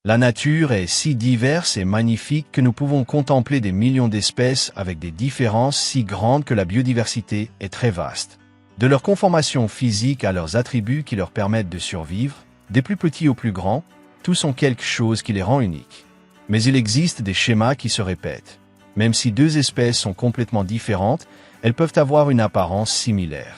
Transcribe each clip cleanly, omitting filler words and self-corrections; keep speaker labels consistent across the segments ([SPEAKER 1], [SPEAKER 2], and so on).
[SPEAKER 1] La nature est si diverse et magnifique que nous pouvons contempler des millions d'espèces avec des différences si grandes que la biodiversité est très vaste. De leur conformation physique à leurs attributs qui leur permettent de survivre, des plus petits aux plus grands, tous ont quelque chose qui les rend uniques. Mais il existe des schémas qui se répètent. Même si deux espèces sont complètement différentes, elles peuvent avoir une apparence similaire.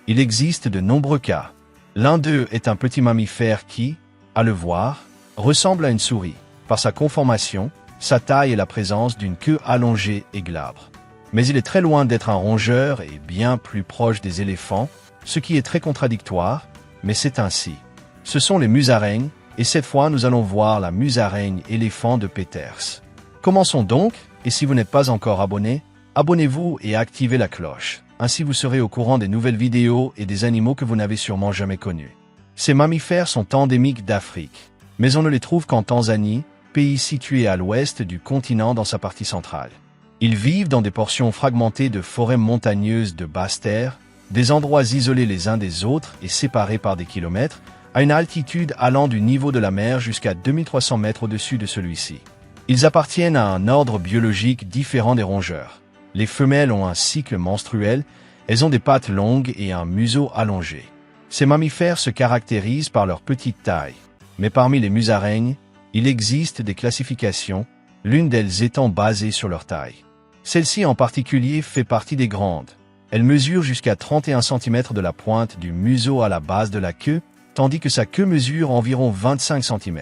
[SPEAKER 1] Il existe de nombreux cas. L'un d'eux est un petit mammifère qui, à le voir, ressemble à une souris, par sa conformation, sa taille et la présence d'une queue allongée et glabre. Mais il est très loin d'être un rongeur et bien plus proche des éléphants, ce qui est très contradictoire, mais c'est ainsi. Ce sont les musaraignes, et cette fois nous allons voir la musaraigne éléphant de Peters. Commençons donc, et si vous n'êtes pas encore abonné, abonnez-vous et activez la cloche. Ainsi vous serez au courant des nouvelles vidéos et des animaux que vous n'avez sûrement jamais connus. Ces mammifères sont endémiques d'Afrique, mais on ne les trouve qu'en Tanzanie, pays situé à l'ouest du continent dans sa partie centrale. Ils vivent dans des portions fragmentées de forêts montagneuses de basse terre, des endroits isolés les uns des autres et séparés par des kilomètres, à une altitude allant du niveau de la mer jusqu'à 2300 mètres au-dessus de celui-ci. Ils appartiennent à un ordre biologique différent des rongeurs. Les femelles ont un cycle menstruel, elles ont des pattes longues et un museau allongé. Ces mammifères se caractérisent par leur petite taille. Mais parmi les musaraignes, il existe des classifications, l'une d'elles étant basée sur leur taille. Celle-ci en particulier fait partie des grandes. Elle mesure jusqu'à 31 cm de la pointe du museau à la base de la queue, tandis que sa queue mesure environ 25 cm.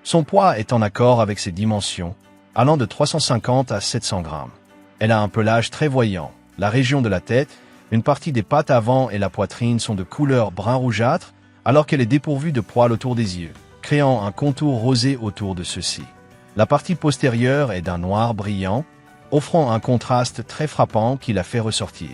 [SPEAKER 1] Son poids est en accord avec ses dimensions, allant de 350 à 700 grammes. Elle a un pelage très voyant. La région de la tête, une partie des pattes avant et la poitrine sont de couleur brun rougeâtre, alors qu'elle est dépourvue de poils autour des yeux, créant un contour rosé autour de ceux-ci. La partie postérieure est d'un noir brillant, offrant un contraste très frappant qui la fait ressortir.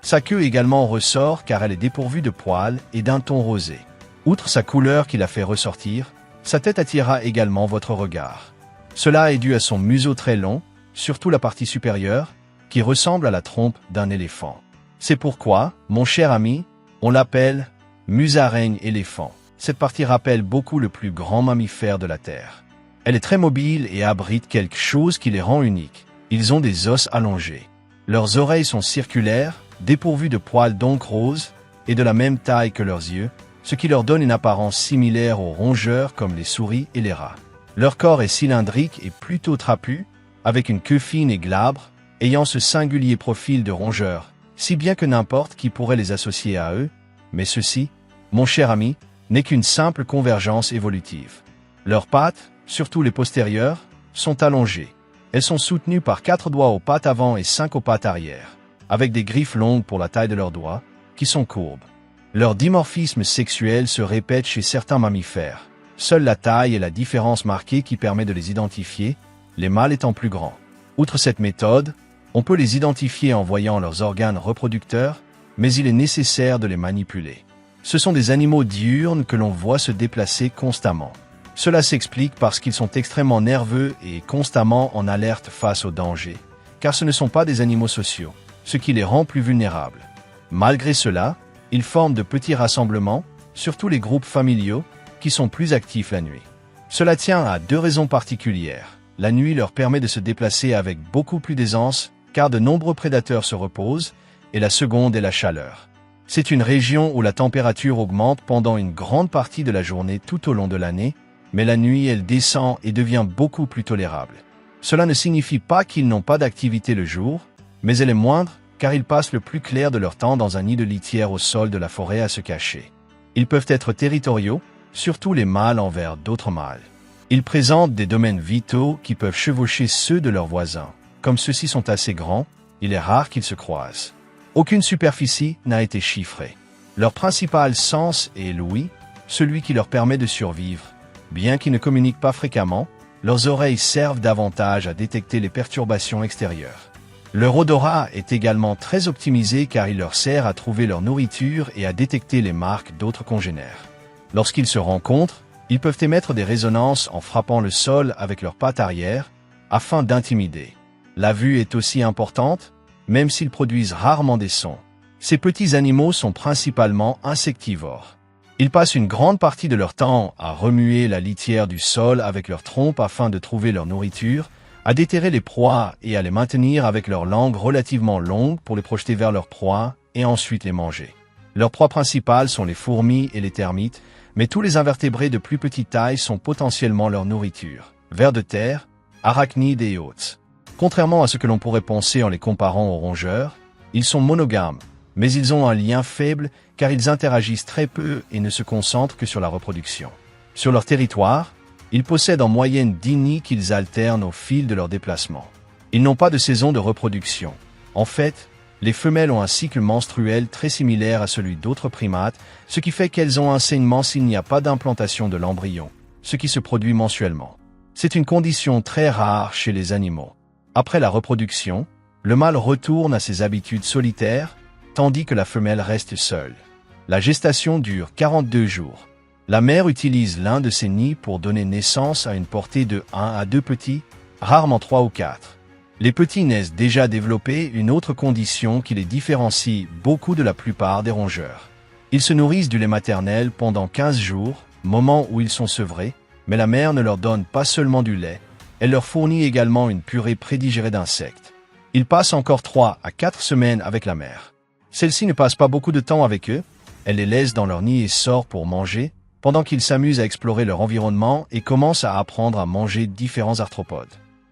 [SPEAKER 1] Sa queue également ressort car elle est dépourvue de poils et d'un ton rosé. Outre sa couleur qui la fait ressortir, sa tête attirera également votre regard. Cela est dû à son museau très long, surtout la partie supérieure, qui ressemble à la trompe d'un éléphant. C'est pourquoi, mon cher ami, on l'appelle musaraigne éléphant. Cette partie rappelle beaucoup le plus grand mammifère de la Terre. Elle est très mobile et abrite quelque chose qui les rend uniques. Ils ont des os allongés. Leurs oreilles sont circulaires, dépourvues de poils d'encre rose et de la même taille que leurs yeux, ce qui leur donne une apparence similaire aux rongeurs comme les souris et les rats. Leur corps est cylindrique et plutôt trapu, avec une queue fine et glabre, ayant ce singulier profil de rongeur, si bien que n'importe qui pourrait les associer à eux, mais ceci, mon cher ami, n'est qu'une simple convergence évolutive. Leurs pattes, surtout les postérieures, sont allongées. Elles sont soutenues par 4 doigts aux pattes avant et 5 aux pattes arrière, avec des griffes longues pour la taille de leurs doigts, qui sont courbes. Leur dimorphisme sexuel se répète chez certains mammifères. Seule la taille est la différence marquée qui permet de les identifier, les mâles étant plus grands. Outre cette méthode, on peut les identifier en voyant leurs organes reproducteurs, mais il est nécessaire de les manipuler. Ce sont des animaux diurnes que l'on voit se déplacer constamment. Cela s'explique parce qu'ils sont extrêmement nerveux et constamment en alerte face aux dangers, car ce ne sont pas des animaux sociaux, ce qui les rend plus vulnérables. Malgré cela, ils forment de petits rassemblements, surtout les groupes familiaux, qui sont plus actifs la nuit. Cela tient à 2 raisons particulières. La nuit leur permet de se déplacer avec beaucoup plus d'aisance, car de nombreux prédateurs se reposent, et la seconde est la chaleur. C'est une région où la température augmente pendant une grande partie de la journée tout au long de l'année, mais la nuit elle descend et devient beaucoup plus tolérable. Cela ne signifie pas qu'ils n'ont pas d'activité le jour, mais elle est moindre car ils passent le plus clair de leur temps dans un nid de litière au sol de la forêt à se cacher. Ils peuvent être territoriaux, surtout les mâles envers d'autres mâles. Ils présentent des domaines vitaux qui peuvent chevaucher ceux de leurs voisins. Comme ceux-ci sont assez grands, il est rare qu'ils se croisent. Aucune superficie n'a été chiffrée. Leur principal sens est l'ouïe, celui qui leur permet de survivre. Bien qu'ils ne communiquent pas fréquemment, leurs oreilles servent davantage à détecter les perturbations extérieures. Leur odorat est également très optimisé car il leur sert à trouver leur nourriture et à détecter les marques d'autres congénères. Lorsqu'ils se rencontrent, ils peuvent émettre des résonances en frappant le sol avec leurs pattes arrière, afin d'intimider. La vue est aussi importante, même s'ils produisent rarement des sons. Ces petits animaux sont principalement insectivores. Ils passent une grande partie de leur temps à remuer la litière du sol avec leur trompe afin de trouver leur nourriture, à déterrer les proies et à les maintenir avec leur langue relativement longue pour les projeter vers leur proie et ensuite les manger. Leurs proies principales sont les fourmis et les termites, mais tous les invertébrés de plus petite taille sont potentiellement leur nourriture. Vers de terre, arachnides et autres. Contrairement à ce que l'on pourrait penser en les comparant aux rongeurs, ils sont monogames, mais ils ont un lien faible car ils interagissent très peu et ne se concentrent que sur la reproduction. Sur leur territoire, ils possèdent en moyenne 10 nids qu'ils alternent au fil de leur déplacement. Ils n'ont pas de saison de reproduction. En fait, les femelles ont un cycle menstruel très similaire à celui d'autres primates, ce qui fait qu'elles ont un saignement s'il n'y a pas d'implantation de l'embryon, ce qui se produit mensuellement. C'est une condition très rare chez les animaux. Après la reproduction, le mâle retourne à ses habitudes solitaires, tandis que la femelle reste seule. La gestation dure 42 jours. La mère utilise l'un de ses nids pour donner naissance à une portée de 1 à 2 petits, rarement 3 ou 4. Les petits naissent déjà développés, une autre condition qui les différencie beaucoup de la plupart des rongeurs. Ils se nourrissent du lait maternel pendant 15 jours, moment où ils sont sevrés, mais la mère ne leur donne pas seulement du lait, elle leur fournit également une purée prédigérée d'insectes. Ils passent encore 3 à 4 semaines avec la mère. Celle-ci ne passe pas beaucoup de temps avec eux, elle les laisse dans leur nid et sort pour manger, pendant qu'ils s'amusent à explorer leur environnement et commencent à apprendre à manger différents arthropodes.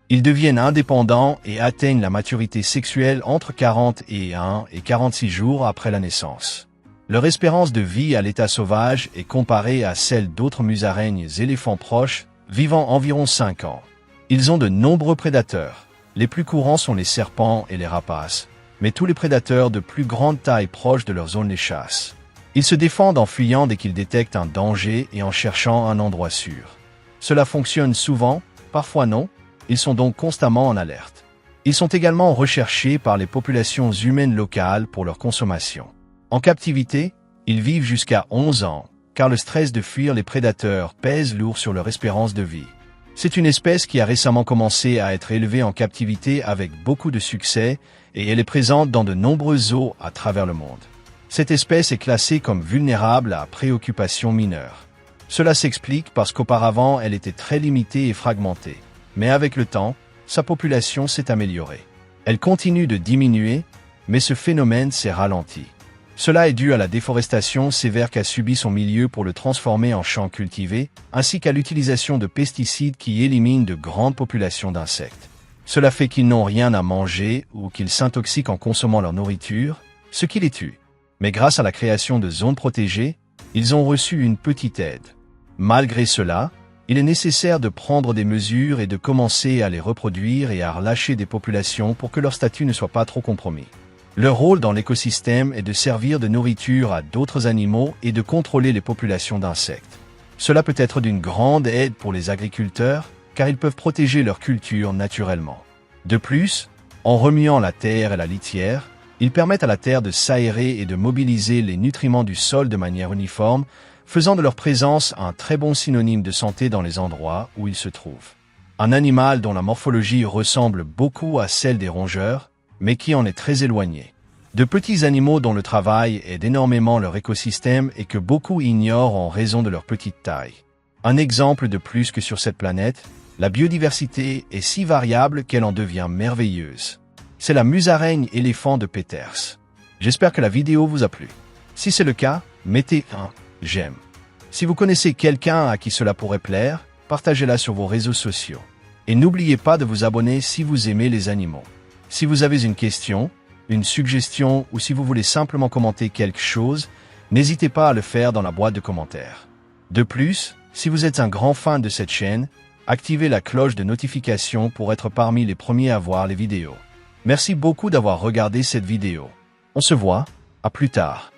[SPEAKER 1] Ils deviennent indépendants et atteignent la maturité sexuelle entre 41 et 46 jours après la naissance. Leur espérance de vie à l'état sauvage est comparée à celle d'autres musaraignes éléphants proches, vivant environ 5 ans. Ils ont de nombreux prédateurs. Les plus courants sont les serpents et les rapaces, mais tous les prédateurs de plus grande taille proches de leur zone les chassent. Ils se défendent en fuyant dès qu'ils détectent un danger et en cherchant un endroit sûr. Cela fonctionne souvent, parfois non, ils sont donc constamment en alerte. Ils sont également recherchés par les populations humaines locales pour leur consommation. En captivité, ils vivent jusqu'à 11 ans, car le stress de fuir les prédateurs pèse lourd sur leur espérance de vie. C'est une espèce qui a récemment commencé à être élevée en captivité avec beaucoup de succès et elle est présente dans de nombreux zoos à travers le monde. Cette espèce est classée comme vulnérable à préoccupation mineure. Cela s'explique parce qu'auparavant elle était très limitée et fragmentée, mais avec le temps, sa population s'est améliorée. Elle continue de diminuer, mais ce phénomène s'est ralenti. Cela est dû à la déforestation sévère qu'a subi son milieu pour le transformer en champs cultivés, ainsi qu'à l'utilisation de pesticides qui éliminent de grandes populations d'insectes. Cela fait qu'ils n'ont rien à manger ou qu'ils s'intoxiquent en consommant leur nourriture, ce qui les tue. Mais grâce à la création de zones protégées, ils ont reçu une petite aide. Malgré cela, il est nécessaire de prendre des mesures et de commencer à les reproduire et à relâcher des populations pour que leur statut ne soit pas trop compromis. Leur rôle dans l'écosystème est de servir de nourriture à d'autres animaux et de contrôler les populations d'insectes. Cela peut être d'une grande aide pour les agriculteurs, car ils peuvent protéger leur culture naturellement. De plus, en remuant la terre et la litière, ils permettent à la terre de s'aérer et de mobiliser les nutriments du sol de manière uniforme, faisant de leur présence un très bon synonyme de santé dans les endroits où ils se trouvent. Un animal dont la morphologie ressemble beaucoup à celle des rongeurs, mais qui en est très éloigné. De petits animaux dont le travail aide énormément leur écosystème et que beaucoup ignorent en raison de leur petite taille. Un exemple de plus que sur cette planète, la biodiversité est si variable qu'elle en devient merveilleuse. C'est la musaraigne éléphant de Peters. J'espère que la vidéo vous a plu. Si c'est le cas, mettez un j'aime. Si vous connaissez quelqu'un à qui cela pourrait plaire, partagez-la sur vos réseaux sociaux. Et n'oubliez pas de vous abonner si vous aimez les animaux. Si vous avez une question, une suggestion ou si vous voulez simplement commenter quelque chose, n'hésitez pas à le faire dans la boîte de commentaires. De plus, si vous êtes un grand fan de cette chaîne, activez la cloche de notification pour être parmi les premiers à voir les vidéos. Merci beaucoup d'avoir regardé cette vidéo. On se voit, à plus tard.